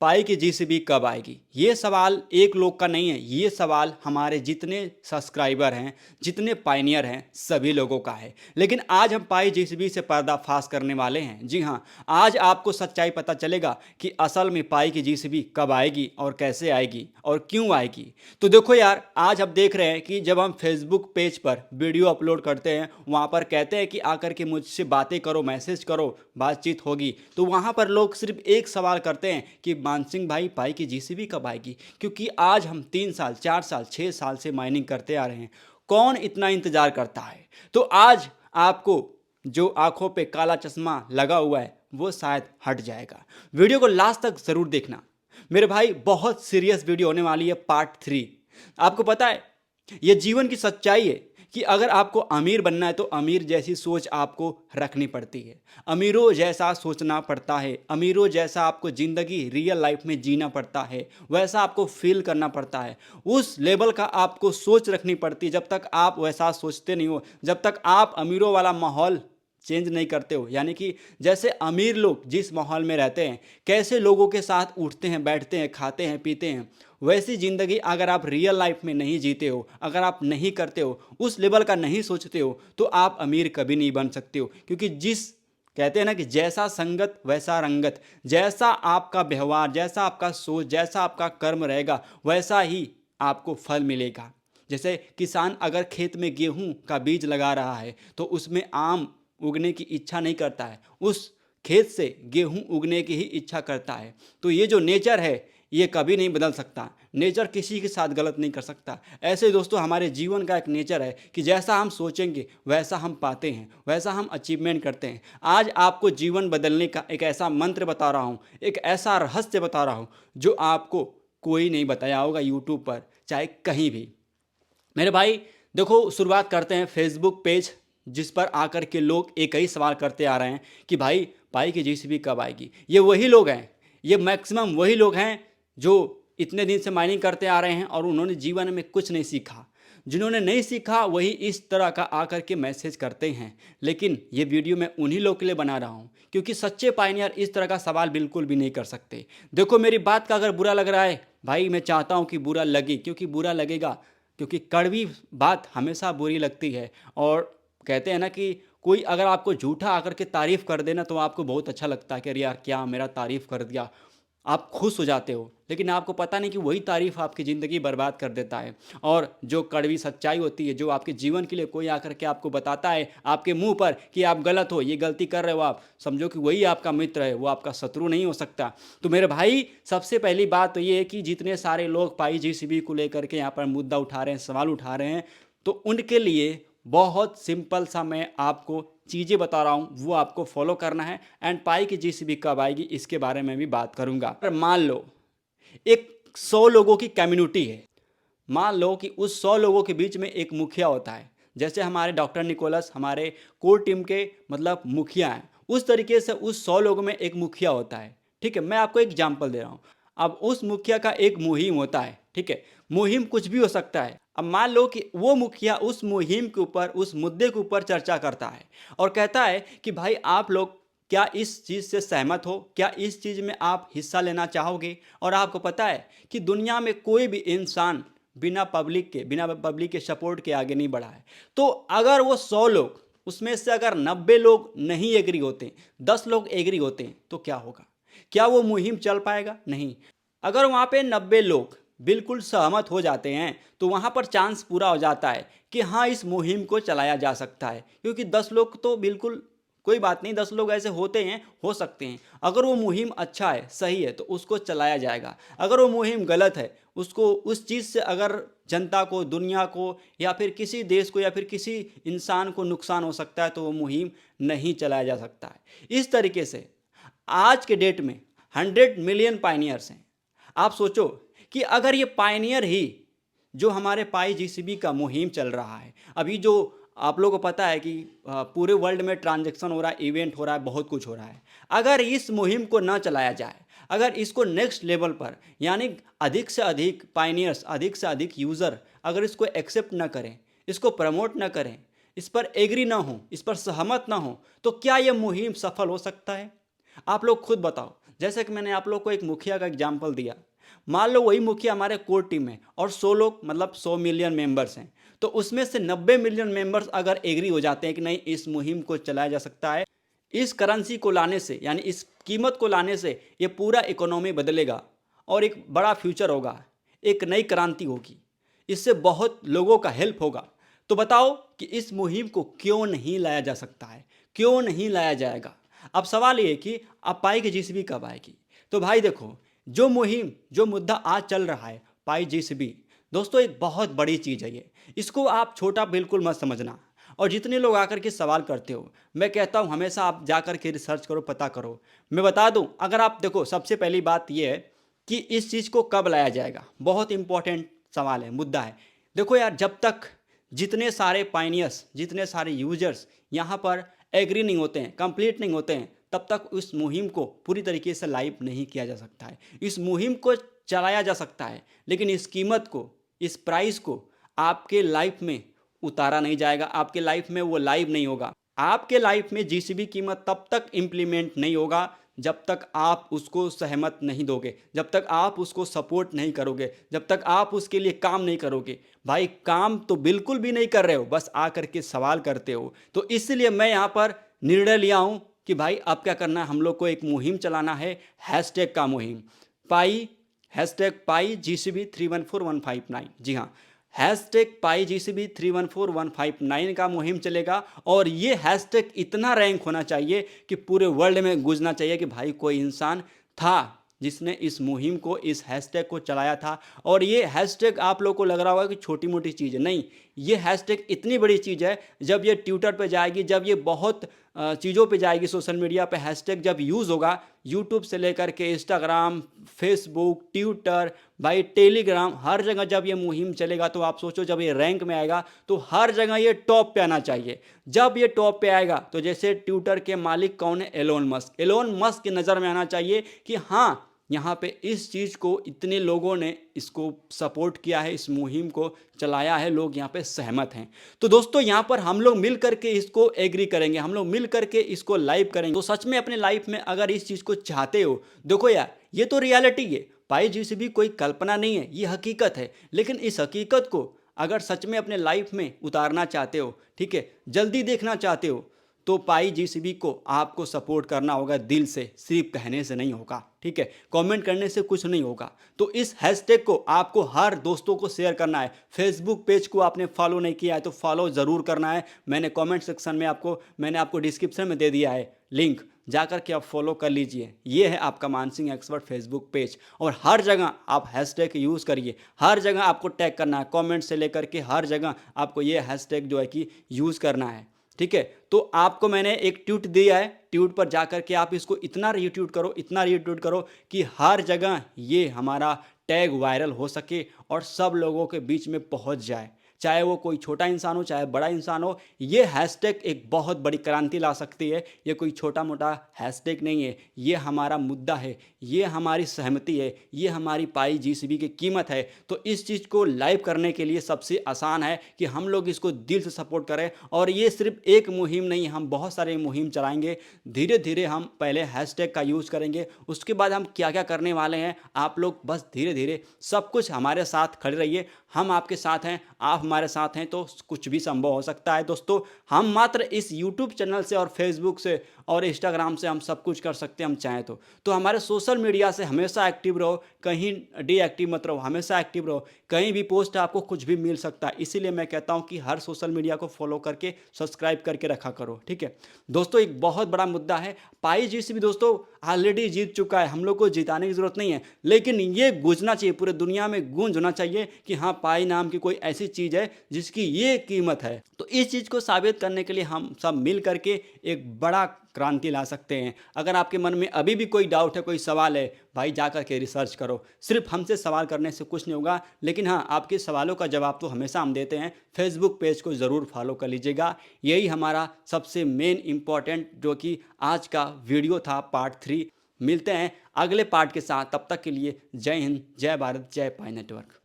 पाई की जीसीबी कब आएगी? ये सवाल एक लोग का नहीं है, ये सवाल हमारे जितने सब्सक्राइबर हैं, जितने पायनियर हैं, सभी लोगों का है। लेकिन आज हम पाई जीसीबी से पर्दाफाश करने वाले हैं। जी हाँ, आज आपको सच्चाई पता चलेगा कि असल में पाई की जीसीबी कब आएगी और कैसे आएगी और क्यों आएगी। तो देखो यार, आज हम देख रहे हैं कि जब हम फेसबुक पेज पर वीडियो अपलोड करते हैं, वहाँ पर कहते हैं कि आकर के मुझसे बातें करो, मैसेज करो, बातचीत होगी, तो वहाँ पर लोग सिर्फ एक सवाल करते हैं कि मानसिंह भाई पाई की जीसीबी कब आएगी। क्योंकि आज हम 3 साल 4 साल 6 साल से माइनिंग करते आ रहे हैं, कौन इतना इंतजार करता है। तो आज आपको जो आंखों पे काला चश्मा लगा हुआ है वो शायद हट जाएगा। वीडियो को लास्ट तक जरूर देखना मेरे भाई, बहुत सीरियस वीडियो होने वाली है, पार्ट 3। आपको पता है ये जीवन की सच्चाई है कि अगर आपको अमीर बनना है तो अमीर जैसी सोच आपको रखनी पड़ती है, अमीरों जैसा सोचना पड़ता है, अमीरों जैसा आपको ज़िंदगी रियल लाइफ में जीना पड़ता है, वैसा आपको फील करना पड़ता है, उस लेवल का आपको सोच रखनी पड़ती है। जब तक आप वैसा सोचते नहीं हो, जब तक आप अमीरों वाला माहौल चेंज नहीं करते हो, यानी कि जैसे अमीर लोग जिस माहौल में रहते हैं, कैसे लोगों के साथ उठते हैं, बैठते हैं, खाते हैं, पीते हैं, वैसी ज़िंदगी अगर आप रियल लाइफ में नहीं जीते हो, अगर आप नहीं करते हो, उस लेवल का नहीं सोचते हो, तो आप अमीर कभी नहीं बन सकते हो। क्योंकि जिस कहते हैं ना कि जैसा संगत वैसा रंगत, जैसा आपका व्यवहार, जैसा आपका सोच, जैसा आपका कर्म रहेगा, वैसा ही आपको फल मिलेगा। जैसे किसान अगर खेत में गेहूं का बीज लगा रहा है तो उसमें आम उगने की इच्छा नहीं करता है, उस खेत से गेहूं उगने की ही इच्छा करता है। तो ये जो नेचर है ये कभी नहीं बदल सकता, नेचर किसी के साथ गलत नहीं कर सकता। ऐसे दोस्तों हमारे जीवन का एक नेचर है कि जैसा हम सोचेंगे वैसा हम पाते हैं, वैसा हम अचीवमेंट करते हैं। आज आपको जीवन बदलने का एक ऐसा मंत्र बता रहा हूँ, एक ऐसा रहस्य बता रहा हूँ जो आपको कोई नहीं बताया होगा यूट्यूब पर, चाहे कहीं भी। मेरे भाई देखो, शुरुआत करते हैं फेसबुक पेज जिस पर आकर के लोग एक ही सवाल करते आ रहे हैं कि भाई पाई की जीसीबी कब आएगी। ये वही लोग हैं, ये मैक्सिमम वही लोग हैं जो इतने दिन से माइनिंग करते आ रहे हैं और उन्होंने जीवन में कुछ नहीं सीखा। जिन्होंने नहीं सीखा वही इस तरह का आकर के मैसेज करते हैं। लेकिन ये वीडियो मैं उन्हीं लोग के लिए बना रहा हूँ क्योंकि सच्चे पायनियर इस तरह का सवाल बिल्कुल भी नहीं कर सकते। देखो, मेरी बात का अगर बुरा लग रहा है भाई, मैं चाहता हूँ कि बुरा लगे, क्योंकि बुरा लगेगा, क्योंकि कड़वी बात हमेशा बुरी लगती है। और कहते हैं ना कि कोई अगर आपको झूठा आकर के तारीफ़ कर देना तो आपको बहुत अच्छा लगता है कि अरे यार क्या मेरा तारीफ़ कर दिया, आप खुश हो जाते हो। लेकिन आपको पता नहीं कि वही तारीफ़ आपकी ज़िंदगी बर्बाद कर देता है। और जो कड़वी सच्चाई होती है, जो आपके जीवन के लिए कोई आकर के आपको बताता है आपके मुंह पर कि आप गलत हो, ये गलती कर रहे हो, आप समझो कि वही आपका मित्र है, वो आपका शत्रु नहीं हो सकता। तो मेरे भाई सबसे पहली बात तो ये है कि जितने सारे लोग पाई जीसीबी को लेकर के यहाँ पर मुद्दा उठा रहे हैं, सवाल उठा रहे हैं, तो उनके लिए बहुत सिंपल सा मैं आपको चीज़ें बता रहा हूँ, वो आपको फॉलो करना है। एंड पाई की जीसीबी कब आएगी इसके बारे में भी बात करूँगा। पर मान लो एक 100 लोगों की कम्युनिटी है, मान लो कि उस 100 लोगों के बीच में एक मुखिया होता है। जैसे हमारे डॉक्टर निकोलस हमारे कोर टीम के मतलब मुखिया हैं, उस तरीके से उस 100 लोगों में एक मुखिया होता है। ठीक है, मैं आपको एग्जाम्पल दे रहा हूँ। अब उस मुखिया का एक मुहिम होता है, ठीक है, मुहिम कुछ भी हो सकता है। अब मान लो कि वो मुखिया उस मुहिम के ऊपर, उस मुद्दे के ऊपर चर्चा करता है और कहता है कि भाई आप लोग क्या इस चीज़ से सहमत हो, क्या इस चीज़ में आप हिस्सा लेना चाहोगे। और आपको पता है कि दुनिया में कोई भी इंसान बिना पब्लिक के सपोर्ट के आगे नहीं बढ़ा है। तो अगर वो 100 लोग, उसमें से अगर 90 लोग नहीं एग्री होते, 10 लोग एग्री होते हैं, तो क्या होगा? क्या वो मुहिम चल पाएगा? नहीं। अगर वहाँ पे 90 लोग बिल्कुल सहमत हो जाते हैं तो वहाँ पर चांस पूरा हो जाता है कि हाँ इस मुहिम को चलाया जा सकता है। क्योंकि 10 लोग तो बिल्कुल कोई बात नहीं, 10 लोग ऐसे होते हैं, हो सकते हैं। अगर वो मुहिम अच्छा है, सही है, तो उसको चलाया जाएगा। अगर वो मुहिम गलत है, उसको उस चीज़ से अगर जनता को, दुनिया को, या फिर किसी देश को, या फिर किसी इंसान को नुकसान हो सकता है, तो वो मुहिम नहीं चलाया जा सकता है। इस तरीके से आज के डेट में 100 मिलियन पायनियर्स हैं। आप सोचो कि अगर ये पायनियर ही जो हमारे पाई जीसीबी का मुहिम चल रहा है, अभी जो आप लोगों को पता है कि पूरे वर्ल्ड में ट्रांजैक्शन हो रहा है, इवेंट हो रहा है, बहुत कुछ हो रहा है। अगर इस मुहिम को ना चलाया जाए, अगर इसको नेक्स्ट लेवल पर, यानी अधिक से अधिक पायनियर्स, अधिक से अधिक यूज़र अगर इसको एक्सेप्ट ना करें, इसको प्रमोट ना करें, इस पर एग्री ना हो, इस पर सहमत ना हो, तो क्या यह मुहिम सफल हो सकता है? आप लोग खुद बताओ। जैसे कि मैंने आप लोग को एक मुखिया का एग्जाम्पल दिया, मान लो वही मुखिया हमारे कोर टीम में और 100 लोग मतलब 100 मिलियन मेंबर्स हैं, तो उसमें से 90 मिलियन मेंबर्स अगर एग्री हो जाते हैं कि नहीं इस मुहिम को चलाया जा सकता है, इस करेंसी को लाने से यानी इस कीमत को लाने से ये पूरा इकोनॉमी बदलेगा और एक बड़ा फ्यूचर होगा, एक नई क्रांति होगी, इससे बहुत लोगों का हेल्प होगा। तो बताओ कि इस मुहिम को क्यों नहीं लाया जा सकता है, क्यों नहीं लाया जाएगा। अब सवाल ये है कि अब पाई की जीसीबी कब आएगी। तो भाई देखो, जो मुहिम जो मुद्दा आज चल रहा है पाई जीसीबी, दोस्तों एक बहुत बड़ी चीज़ है ये, इसको आप छोटा बिल्कुल मत समझना। और जितने लोग आकर के सवाल करते हो, मैं कहता हूँ हमेशा आप जाकर के रिसर्च करो, पता करो। मैं बता दूँ, अगर आप देखो, सबसे पहली बात यह है कि इस चीज़ को कब लाया जाएगा, बहुत इंपॉर्टेंट सवाल है, मुद्दा है। देखो यार, जब तक जितने सारे पाइनियर्स, जितने सारे यूजर्स यहाँ पर एग्री नहीं होते हैं, कंप्लीट नहीं होते हैं, तब तक इस मुहिम को पूरी तरीके से लाइव नहीं किया जा सकता है। इस मुहिम को चलाया जा सकता है, लेकिन इस कीमत को, इस प्राइस को आपके लाइफ में उतारा नहीं जाएगा, आपके लाइफ में वो लाइव नहीं होगा। आपके लाइफ में जीसीबी कीमत तब तक इम्प्लीमेंट नहीं होगा जब तक आप उसको सहमत नहीं दोगे, जब तक आप उसको सपोर्ट नहीं करोगे, जब तक आप उसके लिए काम नहीं करोगे। भाई काम तो बिल्कुल भी नहीं कर रहे हो, बस आकर के सवाल करते हो। तो इसलिए मैं यहाँ पर निर्णय लिया हूँ कि भाई अब क्या करना है, हम लोग को एक मुहिम चलाना है, हैशटैग का मुहिम, पाई हैशटैग पाई जीसीबी 314159। जी हाँ, हैशटैग पाई जीसीबी 314159 का मुहिम चलेगा और ये हैशटैग इतना रैंक होना चाहिए कि पूरे वर्ल्ड में गूंजना चाहिए कि भाई कोई इंसान था जिसने इस मुहिम को, इस हैशटैग को चलाया था। और ये हैशटैग आप लोग को लग रहा होगा कि छोटी मोटी चीज़ है, नहीं, ये हैशटैग इतनी बड़ी चीज़ है। जब ये ट्विटर पे जाएगी, जब ये बहुत चीज़ों पे जाएगी, सोशल मीडिया पे हैशटैग जब यूज़ होगा, यूट्यूब से लेकर के इंस्टाग्राम, फेसबुक, ट्विटर, भाई टेलीग्राम, हर जगह जब ये मुहिम चलेगा तो आप सोचो जब ये रैंक में आएगा तो हर जगह ये टॉप पे आना चाहिए। जब ये टॉप पे आएगा तो जैसे ट्विटर के मालिक कौन है, एलोन मस्क, एलोन मस्क की नज़र में आना चाहिए कि हाँ, यहाँ पे इस चीज़ को इतने लोगों ने इसको सपोर्ट किया है, इस मुहिम को चलाया है, लोग यहाँ पे सहमत हैं। तो दोस्तों यहाँ पर हम लोग मिल करके इसको एग्री करेंगे, हम लोग मिल करके इसको लाइव करेंगे। तो सच में अपने लाइफ में अगर इस चीज़ को चाहते हो, देखो यार ये तो रियलिटी है, पाई जीसीबी कोई कल्पना नहीं है, ये हकीकत है। लेकिन इस हकीकत को अगर सच में अपने लाइफ में उतारना चाहते हो, ठीक है, जल्दी देखना चाहते हो, तो पाई जीसीबी को आपको सपोर्ट करना होगा दिल से, सिर्फ कहने से नहीं होगा, ठीक है, कमेंट करने से कुछ नहीं होगा। तो इस हैशटैग को आपको हर दोस्तों को शेयर करना है। फेसबुक पेज को आपने फॉलो नहीं किया है तो फॉलो ज़रूर करना है। मैंने कमेंट सेक्शन में मैंने आपको डिस्क्रिप्शन में दे दिया है लिंक, जाकर के आप फॉलो कर लीजिए। ये है आपका मानसिंह एक्सपर्ट फेसबुक पेज, और हर जगह आप हैशटैग यूज़ करिए, हर जगह आपको टैग करना है, कमेंट से लेकर के हर जगह आपको ये हैशटैग जो है कि यूज़ करना है, ठीक है। तो आपको मैंने एक ट्वीट दिया है, ट्वीट पर जाकर के आप इसको इतना रीट्वीट करो, इतना रीट्वीट करो कि हर जगह ये हमारा टैग वायरल हो सके और सब लोगों के बीच में पहुंच जाए, चाहे वो कोई छोटा इंसान हो चाहे बड़ा इंसान हो। ये हैशटैग एक बहुत बड़ी क्रांति ला सकती है। ये कोई छोटा मोटा हैशटैग नहीं है, ये हमारा मुद्दा है, ये हमारी सहमति है, ये हमारी पाई जीसीबी की कीमत है। तो इस चीज़ को लाइव करने के लिए सबसे आसान है कि हम लोग इसको दिल से सपोर्ट करें। और ये सिर्फ एक मुहिम नहीं, हम बहुत सारे मुहिम चलाएंगे। धीरे धीरे हम पहले हैशटैग का यूज़ करेंगे, उसके बाद हम क्या क्या करने वाले हैं आप लोग बस धीरे धीरे सब कुछ हमारे साथ खड़े रहिए। हम आपके साथ हैं, आप हमारे साथ हैं, तो कुछ भी संभव हो सकता है। दोस्तों हम मात्र इस यूट्यूब चैनल से और फेसबुक से और इंस्टाग्राम से हम सब कुछ कर सकते हैं, हम चाहें तो हमारे सोशल मीडिया से हमेशा एक्टिव रहो, कहीं डीएक्टिव मत रहो, हमेशा एक्टिव रहो। कहीं भी पोस्ट आपको कुछ भी मिल सकता है, इसीलिए मैं कहता हूं कि हर सोशल मीडिया को फॉलो करके सब्सक्राइब करके रखा करो, ठीक है। दोस्तों एक बहुत बड़ा मुद्दा है, पाई जीसीबी दोस्तों ऑलरेडी जीत चुका है, हम लोग को जिताने की जरूरत नहीं है, लेकिन ये गूंजना चाहिए, पूरे दुनिया में गूंज होना चाहिए कि हाँ पाई नाम की कोई ऐसी चीज़ है जिसकी ये कीमत है। तो इस चीज़ को साबित करने के लिए हम सब मिल करके एक बड़ा क्रांति ला सकते हैं। अगर आपके मन में अभी भी कोई डाउट है, कोई सवाल है, भाई जाकर के रिसर्च करो। सिर्फ हमसे सवाल करने से कुछ नहीं होगा, लेकिन हाँ आपके सवालों का जवाब तो हमेशा हम देते हैं। फेसबुक पेज को ज़रूर फॉलो कर लीजिएगा। यही हमारा सबसे मेन इम्पॉर्टेंट जो कि आज का वीडियो था, पार्ट 3। मिलते हैं अगले पार्ट के साथ, तब तक के लिए जय हिंद, जय भारत, जय पाई नेटवर्क।